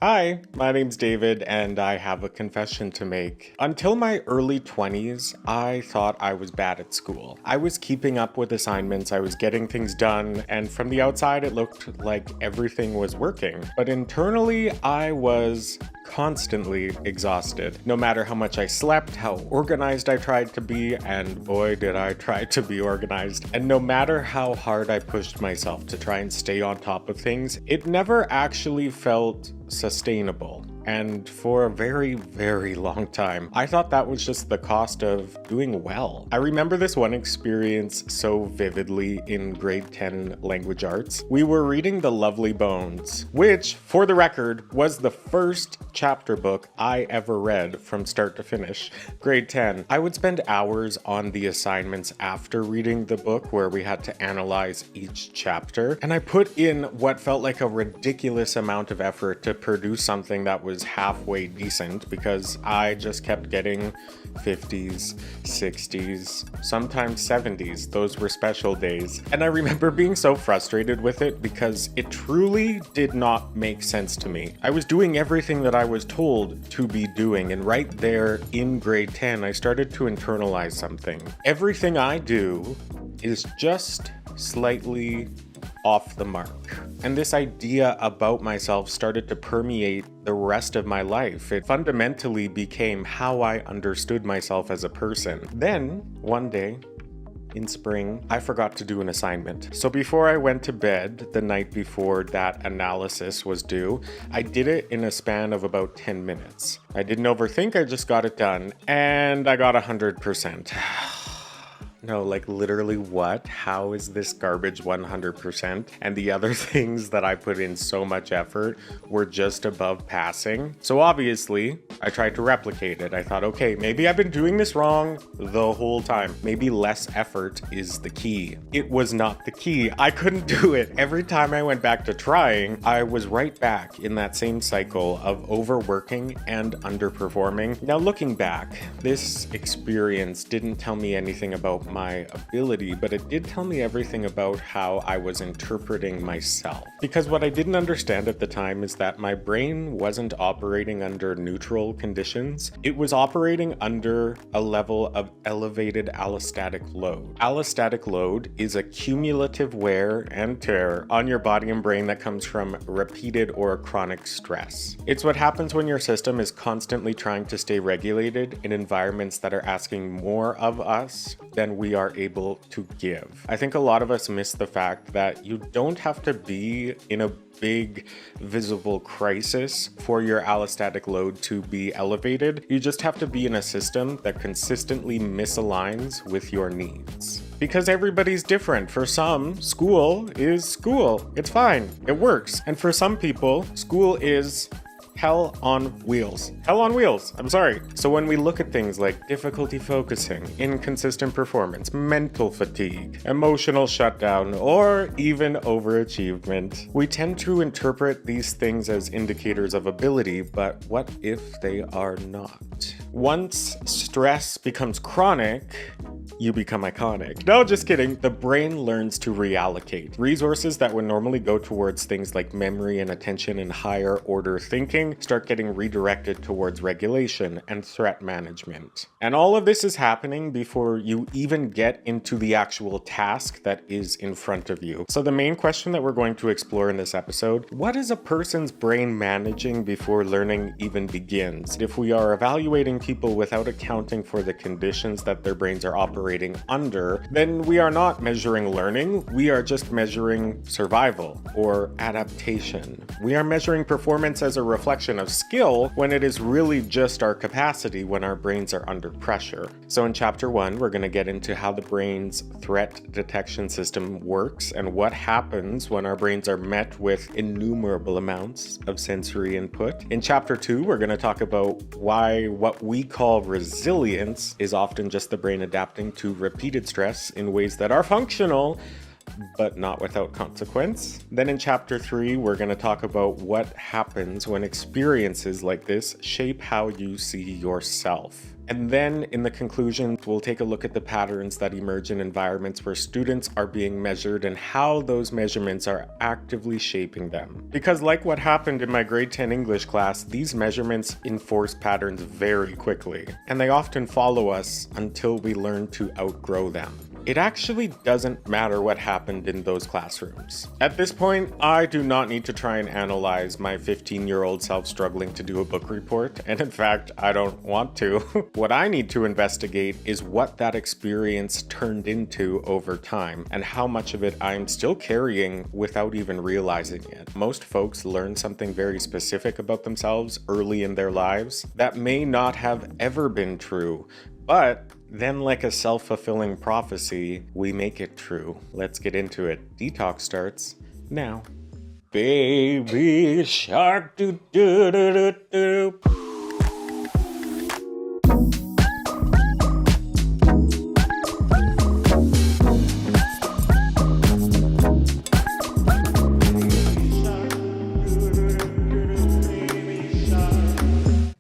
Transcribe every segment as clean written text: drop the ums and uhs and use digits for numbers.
Hi, my name's David, and I have a confession to make. Until my early 20s, I thought I was bad at school. I was keeping up with assignments, I was getting things done, and from the outside it looked like everything was working. But internally, I was constantly exhausted. No matter how much I slept, how organized I tried to be, and boy did I try to be organized, and no matter how hard I pushed myself to try and stay on top of things, it never actually felt sustainable. And for a very, very long time, I thought that was just the cost of doing well. I remember this one experience so vividly in grade 10 language arts. We were reading The Lovely Bones, which, for the record, was the first chapter book I ever read from start to finish. Grade 10. I would spend hours on the assignments after reading the book where we had to analyze each chapter, and I put in what felt like a ridiculous amount of effort to produce something that was halfway decent because I just kept getting 50s, 60s, sometimes 70s. Those were special days. And I remember being so frustrated with it because it truly did not make sense to me. I was doing everything that I was told to be doing, and right there in grade 10, I started to internalize something. Everything I do is just slightly off the mark. And this idea about myself started to permeate the rest of my life. It fundamentally became how I understood myself as a person. Then, one day, in spring, I forgot to do an assignment. So before I went to bed the night before that analysis was due, I did it in a span of about 10 minutes. I didn't overthink, I just got it done, and I got 100%. No, like literally what? How is this garbage 100%? And the other things that I put in so much effort were just above passing. So obviously, I tried to replicate it. I thought, okay, maybe I've been doing this wrong the whole time. Maybe less effort is the key. It was not the key. I couldn't do it. Every time I went back to trying, I was right back in that same cycle of overworking and underperforming. Now looking back, this experience didn't tell me anything about my ability, but it did tell me everything about how I was interpreting myself. Because what I didn't understand at the time is that my brain wasn't operating under neutral conditions. It was operating under a level of elevated allostatic load. Allostatic load is a cumulative wear and tear on your body and brain that comes from repeated or chronic stress. It's what happens when your system is constantly trying to stay regulated in environments that are asking more of us than we are able to give. I think a lot of us miss the fact that you don't have to be in a big visible crisis for your allostatic load to be elevated. You just have to be in a system that consistently misaligns with your needs. Because everybody's different. For some, school is school. It's fine. It works. And for some people, school is hell on wheels. Hell on wheels, I'm sorry. So when we look at things like difficulty focusing, inconsistent performance, mental fatigue, emotional shutdown, or even overachievement, we tend to interpret these things as indicators of ability, but what if they are not? Once stress becomes chronic, you become iconic. No, just kidding. The brain learns to reallocate. Resources that would normally go towards things like memory and attention and higher order thinking start getting redirected towards regulation and threat management. And all of this is happening before you even get into the actual task that is in front of you. So the main question that we're going to explore in this episode, what is a person's brain managing before learning even begins? If we are evaluating people without accounting for the conditions that their brains are operating under, then we are not measuring learning, we are just measuring survival or adaptation. We are measuring performance as a reflection of skill when it is really just our capacity when our brains are under pressure. So in chapter 1, we're going to get into how the brain's threat detection system works and what happens when our brains are met with innumerable amounts of sensory input. In chapter 2, we're going to talk about why what we call resilience is often just the brain adapting to repeated stress in ways that are functional but not without consequence. Then in chapter 3, we're going to talk about what happens when experiences like this shape how you see yourself. And then in the conclusion, we'll take a look at the patterns that emerge in environments where students are being measured and how those measurements are actively shaping them. Because like what happened in my grade 10 English class, these measurements enforce patterns very quickly, and they often follow us until we learn to outgrow them. It actually doesn't matter what happened in those classrooms. At this point, I do not need to try and analyze my 15-year-old self struggling to do a book report, and in fact, I don't want to. What I need to investigate is what that experience turned into over time, and how much of it I'm still carrying without even realizing it. Most folks learn something very specific about themselves early in their lives that may not have ever been true, but then, like a self-fulfilling prophecy, we make it true. Let's get into it. Detox starts now. Baby shark, do do do do do.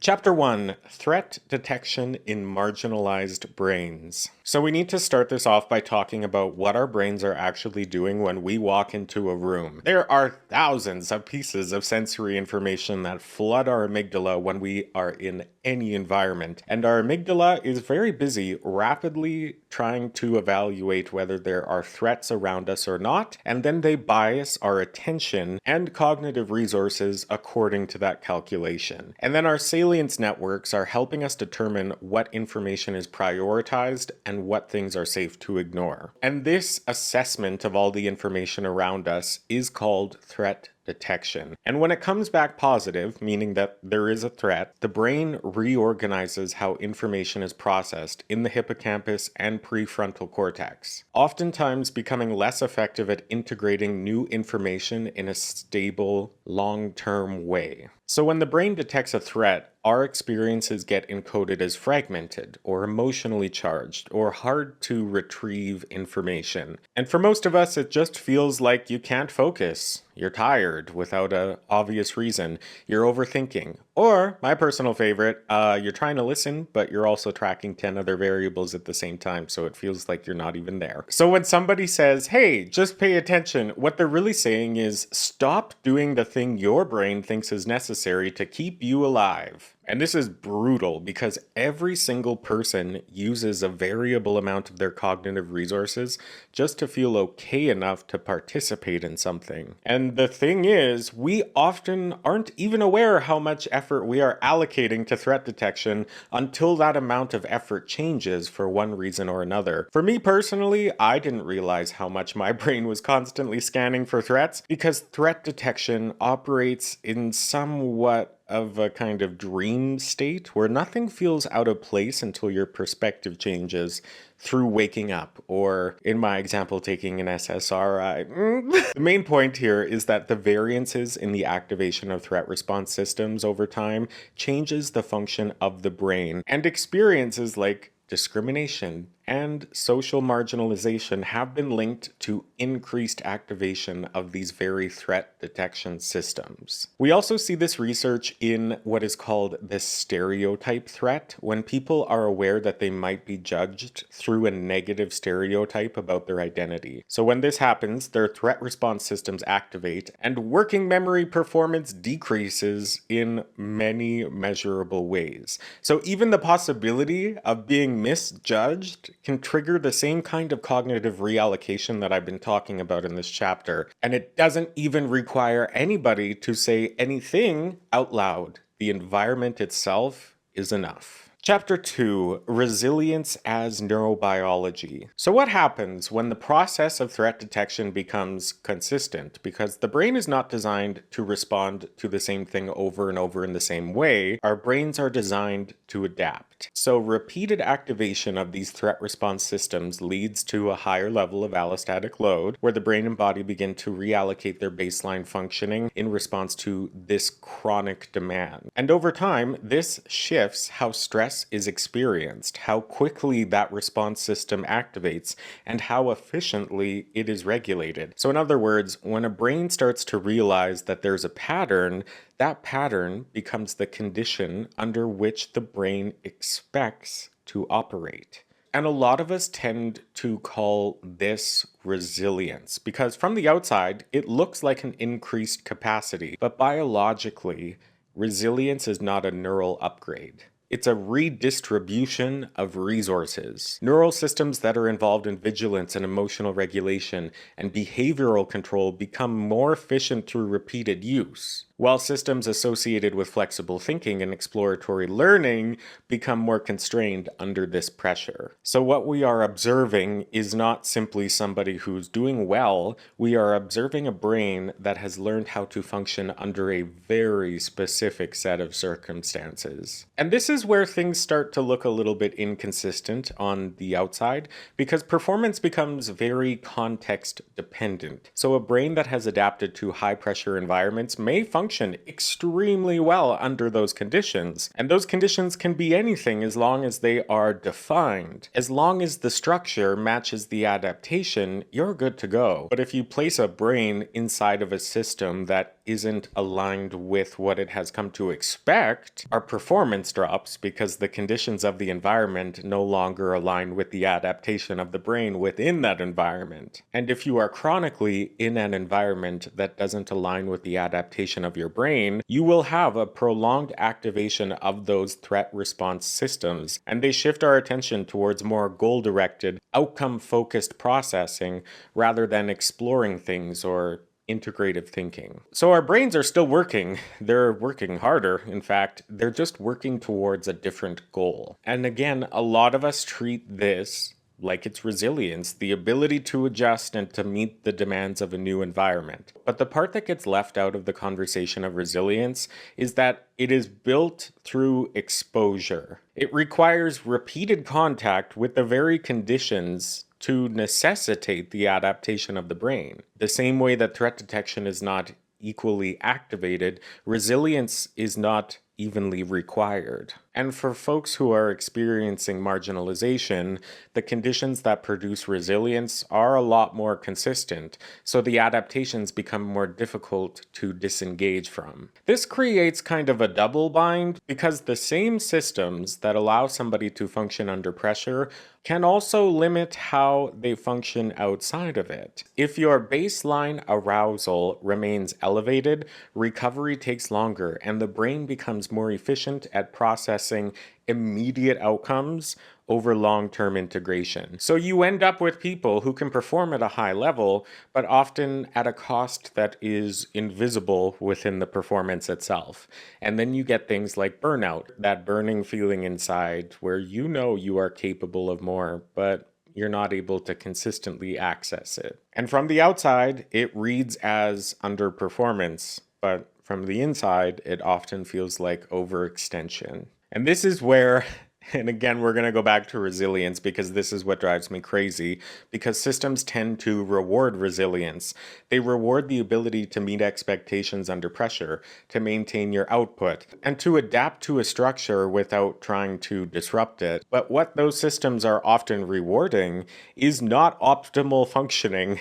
Chapter 1, Threat Detection in Marginalized Brains. So we need to start this off by talking about what our brains are actually doing when we walk into a room. There are thousands of pieces of sensory information that flood our amygdala when we are in any environment, and our amygdala is very busy rapidly trying to evaluate whether there are threats around us or not, and then they bias our attention and cognitive resources according to that calculation. And then our salience networks are helping us determine what information is prioritized and what things are safe to ignore. And this assessment of all the information around us is called threat detection. And when it comes back positive, meaning that there is a threat, the brain reorganizes how information is processed in the hippocampus and prefrontal cortex, oftentimes becoming less effective at integrating new information in a stable, long-term way. So when the brain detects a threat, our experiences get encoded as fragmented or emotionally charged or hard to retrieve information. And for most of us, it just feels like you can't focus. You're tired without an obvious reason. You're overthinking. Or, my personal favorite, you're trying to listen, but you're also tracking 10 other variables at the same time, so it feels like you're not even there. So when somebody says, hey, just pay attention, what they're really saying is stop doing the thing your brain thinks is necessary to keep you alive. And this is brutal because every single person uses a variable amount of their cognitive resources just to feel okay enough to participate in something. And the thing is, we often aren't even aware how much effort we are allocating to threat detection until that amount of effort changes for one reason or another. For me personally, I didn't realize how much my brain was constantly scanning for threats because threat detection operates in somewhat of a kind of dream state where nothing feels out of place until your perspective changes through waking up, or in my example, taking an SSRI. The main point here is that the variances in the activation of threat response systems over time changes the function of the brain, and experiences like discrimination and social marginalization have been linked to increased activation of these very threat detection systems. We also see this research in what is called the stereotype threat, when people are aware that they might be judged through a negative stereotype about their identity. So when this happens, their threat response systems activate and working memory performance decreases in many measurable ways. So even the possibility of being misjudged can trigger the same kind of cognitive reallocation that I've been talking about in this chapter. And it doesn't even require anybody to say anything out loud. The environment itself is enough. Chapter 2, Resilience as Neurobiology. So what happens when the process of threat detection becomes consistent? Because the brain is not designed to respond to the same thing over and over in the same way. Our brains are designed to adapt. So repeated activation of these threat response systems leads to a higher level of allostatic load, where the brain and body begin to reallocate their baseline functioning in response to this chronic demand. And over time, this shifts how stress stress is experienced, how quickly that response system activates, and how efficiently it is regulated. So in other words, when a brain starts to realize that there's a pattern, that pattern becomes the condition under which the brain expects to operate. And a lot of us tend to call this resilience because from the outside, it looks like an increased capacity. But biologically, resilience is not a neural upgrade. It's a redistribution of resources. Neural systems that are involved in vigilance and emotional regulation and behavioral control become more efficient through repeated use, while systems associated with flexible thinking and exploratory learning become more constrained under this pressure. So what we are observing is not simply somebody who's doing well, we are observing a brain that has learned how to function under a very specific set of circumstances. And this is where things start to look a little bit inconsistent on the outside because performance becomes very context dependent. So a brain that has adapted to high pressure environments may function extremely well under those conditions. And those conditions can be anything as long as they are defined. As long as the structure matches the adaptation, you're good to go. But if you place a brain inside of a system that isn't aligned with what it has come to expect, our performance drops because the conditions of the environment no longer align with the adaptation of the brain within that environment. And if you are chronically in an environment that doesn't align with the adaptation of your brain, you will have a prolonged activation of those threat response systems, and they shift our attention towards more goal-directed, outcome-focused processing rather than exploring things or integrative thinking. So our brains are still working. They're working harder. In fact, they're just working towards a different goal. And again, a lot of us treat this like it's resilience, the ability to adjust and to meet the demands of a new environment. But the part that gets left out of the conversation of resilience is that it is built through exposure. It requires repeated contact with the very conditions to necessitate the adaptation of the brain. The same way that threat detection is not equally activated, resilience is not evenly required. And for folks who are experiencing marginalization, the conditions that produce resilience are a lot more consistent, so the adaptations become more difficult to disengage from. This creates kind of a double bind because the same systems that allow somebody to function under pressure can also limit how they function outside of it. If your baseline arousal remains elevated, recovery takes longer and the brain becomes more efficient at processing immediate outcomes over long-term integration. So you end up with people who can perform at a high level, but often at a cost that is invisible within the performance itself. And then you get things like burnout, that burning feeling inside where you know you are capable of more, but you're not able to consistently access it. And from the outside, it reads as underperformance, but from the inside, it often feels like overextension. And this is where, and again, we're going to go back to resilience because this is what drives me crazy, because systems tend to reward resilience. They reward the ability to meet expectations under pressure, to maintain your output, and to adapt to a structure without trying to disrupt it. But what those systems are often rewarding is not optimal functioning.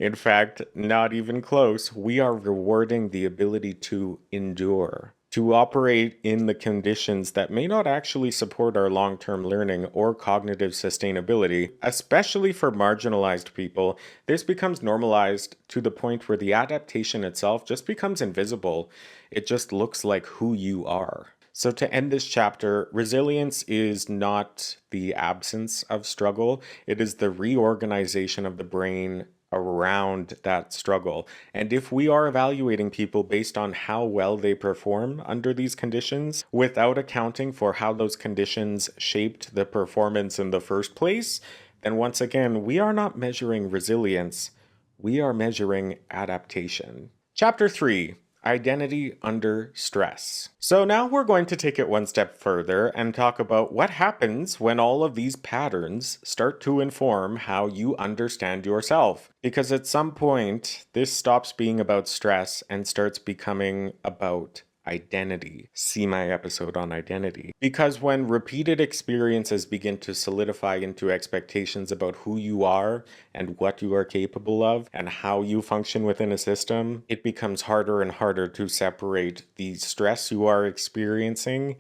In fact, not even close. We are rewarding the ability to endure, to operate in the conditions that may not actually support our long-term learning or cognitive sustainability. Especially for marginalized people, this becomes normalized to the point where the adaptation itself just becomes invisible. It just looks like who you are. So to end this chapter, resilience is not the absence of struggle. It is the reorganization of the brain around that struggle. And if we are evaluating people based on how well they perform under these conditions, without accounting for how those conditions shaped the performance in the first place, then once again, we are not measuring resilience, we are measuring adaptation. Chapter 3. Identity under stress. So now we're going to take it one step further and talk about what happens when all of these patterns start to inform how you understand yourself. Because at some point, this stops being about stress and starts becoming about identity. See my episode on identity. Because when repeated experiences begin to solidify into expectations about who you are and what you are capable of and how you function within a system, it becomes harder and harder to separate the stress you are experiencing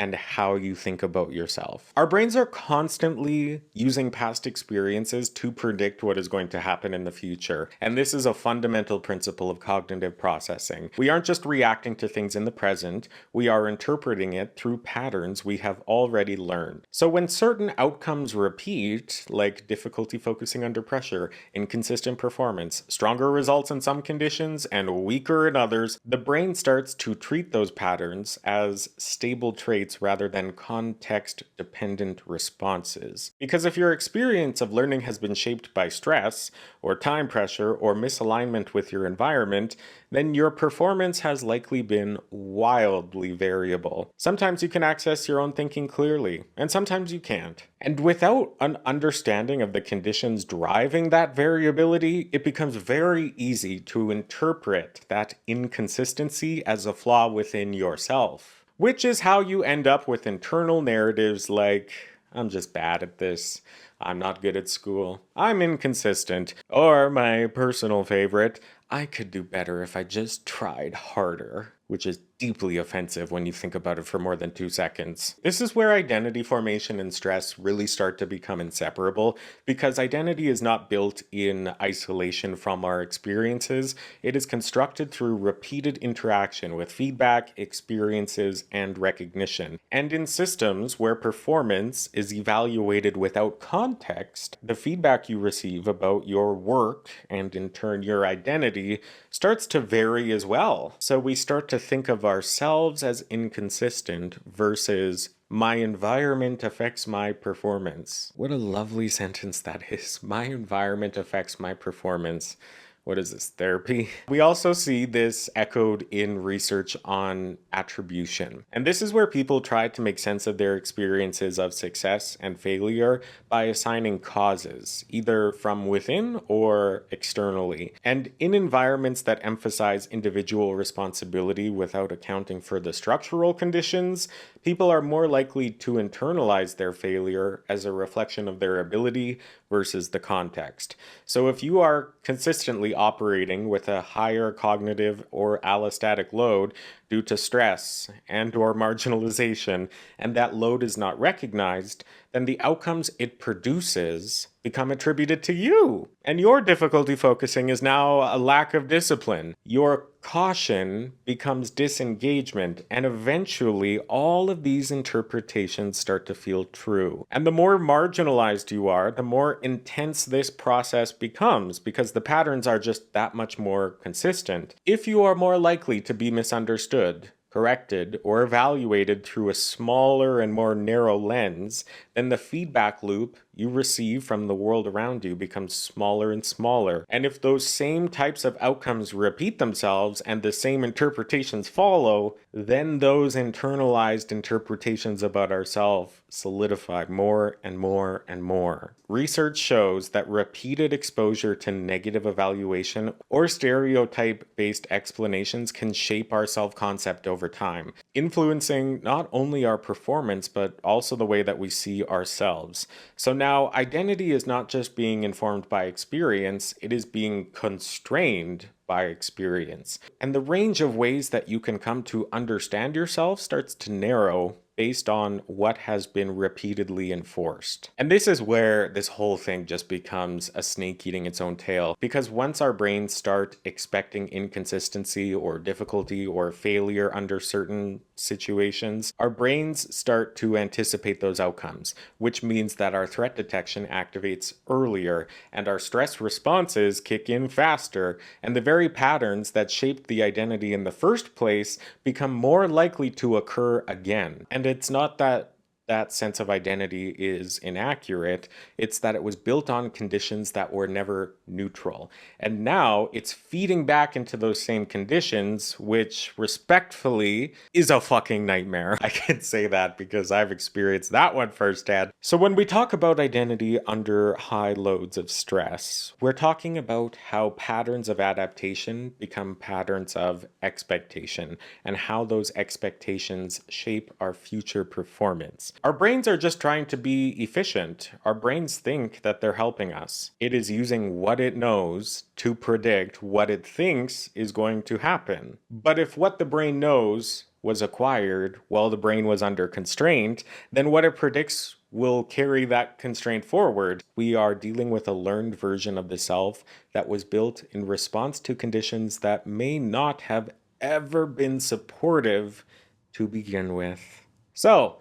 and how you think about yourself. Our brains are constantly using past experiences to predict what is going to happen in the future, and this is a fundamental principle of cognitive processing. We aren't just reacting to things in the present, we are interpreting it through patterns we have already learned. So when certain outcomes repeat, like difficulty focusing under pressure, inconsistent performance, stronger results in some conditions, and weaker in others, the brain starts to treat those patterns as stable traits rather than context-dependent responses. Because if your experience of learning has been shaped by stress, or time pressure, or misalignment with your environment, then your performance has likely been wildly variable. Sometimes you can access your own thinking clearly, and sometimes you can't. And without an understanding of the conditions driving that variability, it becomes very easy to interpret that inconsistency as a flaw within yourself. Which is how you end up with internal narratives like, I'm just bad at this, I'm not good at school, I'm inconsistent, or my personal favorite, I could do better if I just tried harder, which is deeply offensive when you think about it for more than 2 seconds. This is where identity formation and stress really start to become inseparable, because identity is not built in isolation from our experiences. It is constructed through repeated interaction with feedback, experiences, and recognition. And in systems where performance is evaluated without context, the feedback you receive about your work, and in turn your identity, starts to vary as well. So we start to think of ourselves as inconsistent versus my environment affects my performance. What a lovely sentence that is. My environment affects my performance. What is this, therapy? We also see this echoed in research on attribution. And this is where people try to make sense of their experiences of success and failure by assigning causes, either from within or externally. And in environments that emphasize individual responsibility without accounting for the structural conditions, people are more likely to internalize their failure as a reflection of their ability versus the context. So if you are consistently operating with a higher cognitive or allostatic load due to stress and or marginalization, and that load is not recognized, then the outcomes it produces become attributed to you. And your difficulty focusing is now a lack of discipline. Your caution becomes disengagement, and eventually all of these interpretations start to feel true. And the more marginalized you are, the more intense this process becomes, because the patterns are just that much more consistent. If you are more likely to be misunderstood, corrected, or evaluated through a smaller and more narrow lens, then the feedback loop you receive from the world around you becomes smaller and smaller. And if those same types of outcomes repeat themselves and the same interpretations follow, then those internalized interpretations about ourselves solidify more and more and more. Research shows that repeated exposure to negative evaluation or stereotype-based explanations can shape our self-concept over time, influencing not only our performance but also the way that we see ourselves. So now, identity is not just being informed by experience, it is being constrained by experience. And the range of ways that you can come to understand yourself starts to narrow based on what has been repeatedly enforced. And this is where this whole thing just becomes a snake eating its own tail, because once our brains start expecting inconsistency or difficulty or failure under certain situations, our brains start to anticipate those outcomes, which means that our threat detection activates earlier and our stress responses kick in faster, and the very patterns that shaped the identity in the first place become more likely to occur again. And it's not that that sense of identity is inaccurate. It's that it was built on conditions that were never neutral. And now it's feeding back into those same conditions, which respectfully is a fucking nightmare. I can say that because I've experienced that one firsthand. So when we talk about identity under high loads of stress, we're talking about how patterns of adaptation become patterns of expectation and how those expectations shape our future performance. Our brains are just trying to be efficient. Our brains think that they're helping us. It is using what it knows to predict what it thinks is going to happen. But if what the brain knows was acquired while the brain was under constraint, then what it predicts will carry that constraint forward. We are dealing with a learned version of the self that was built in response to conditions that may not have ever been supportive to begin with. So,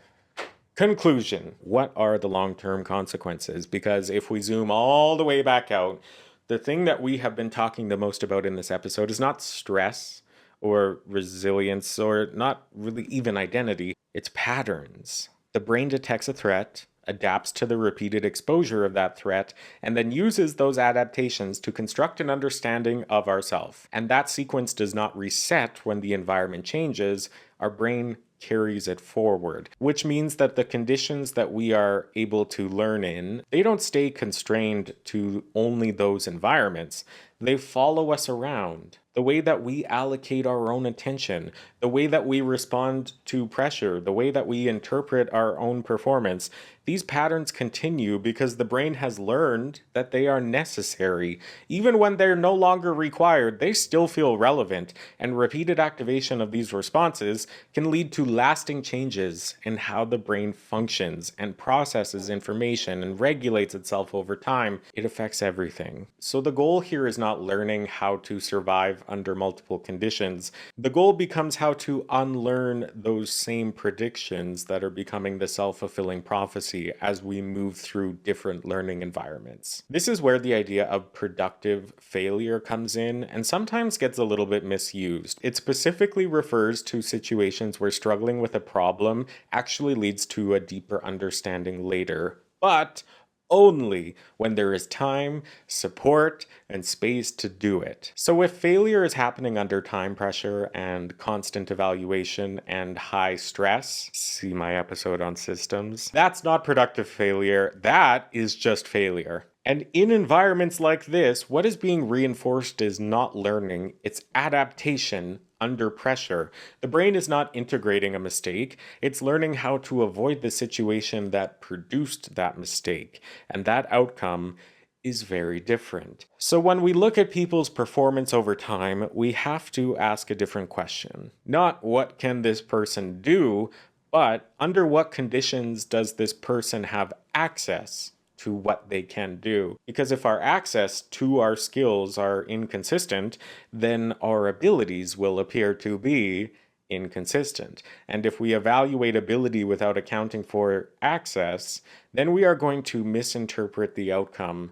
conclusion, what are the long-term consequences? Because if we zoom all the way back out, the thing that we have been talking the most about in this episode is not stress or resilience or not really even identity, it's patterns. The brain detects a threat, adapts to the repeated exposure of that threat, and then uses those adaptations to construct an understanding of ourself. And that sequence does not reset when the environment changes. Our brain carries it forward, which means that the conditions that we are able to learn in, they don't stay constrained to only those environments. They follow us around. The way that we allocate our own attention, the way that we respond to pressure, the way that we interpret our own performance, these patterns continue because the brain has learned that they are necessary. Even when they're no longer required, they still feel relevant, and repeated activation of these responses can lead to lasting changes in how the brain functions and processes information and regulates itself over time. It affects everything. So the goal here is not learning how to survive under multiple conditions. The goal becomes how to unlearn those same predictions that are becoming the self-fulfilling prophecy as we move through different learning environments. This is where the idea of productive failure comes in and sometimes gets a little bit misused. It specifically refers to situations where struggling with a problem actually leads to a deeper understanding later, but only when there is time, support, and space to do it. So if failure is happening under time pressure and constant evaluation and high stress, see my episode on systems, that's not productive failure, that is just failure. And in environments like this, what is being reinforced is not learning, it's adaptation under pressure. The brain is not integrating a mistake, it's learning how to avoid the situation that produced that mistake. And that outcome is very different. So when we look at people's performance over time, we have to ask a different question. Not what can this person do, but under what conditions does this person have access to what they can do? Because if our access to our skills are inconsistent, then our abilities will appear to be inconsistent. And if we evaluate ability without accounting for access, then we are going to misinterpret the outcome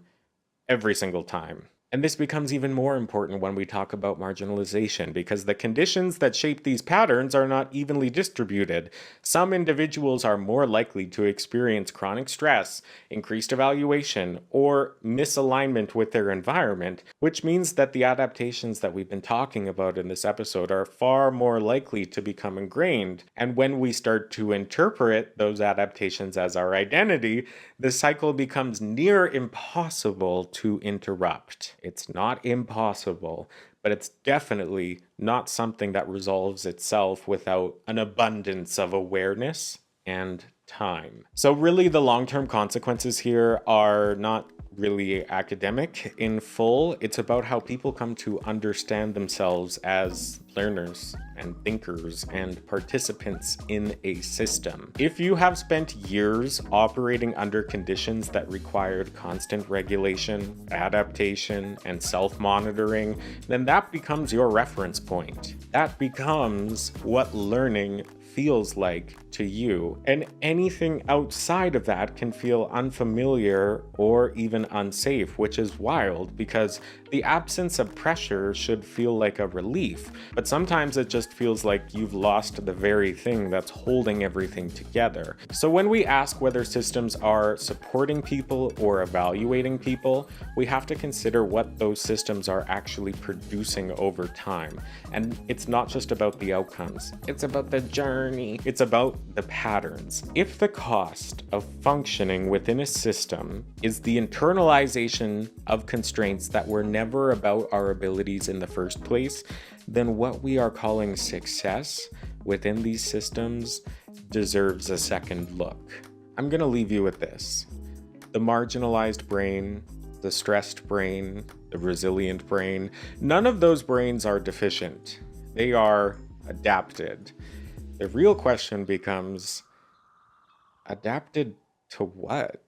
every single time. And this becomes even more important when we talk about marginalization, because the conditions that shape these patterns are not evenly distributed. Some individuals are more likely to experience chronic stress, increased evaluation, or misalignment with their environment, which means that the adaptations that we've been talking about in this episode are far more likely to become ingrained. And when we start to interpret those adaptations as our identity, the cycle becomes near impossible to interrupt. It's not impossible, but it's definitely not something that resolves itself without an abundance of awareness and time. So really the long-term consequences here are not really academic in full. It's about how people come to understand themselves as learners and thinkers and participants in a system. If you have spent years operating under conditions that required constant regulation, adaptation, and self-monitoring, then that becomes your reference point. That becomes what learning feels like to you. And anything outside of that can feel unfamiliar or even unsafe, which is wild because the absence of pressure should feel like a relief. But sometimes it just feels like you've lost the very thing that's holding everything together. So when we ask whether systems are supporting people or evaluating people, we have to consider what those systems are actually producing over time. And it's not just about the outcomes, it's about the journey. It's about the patterns. If the cost of functioning within a system is the internalization of constraints that were never about our abilities in the first place, then what we are calling success within these systems deserves a second look. I'm going to leave you with this. The marginalized brain, the stressed brain, the resilient brain, none of those brains are deficient. They are adapted. The real question becomes, adapted to what?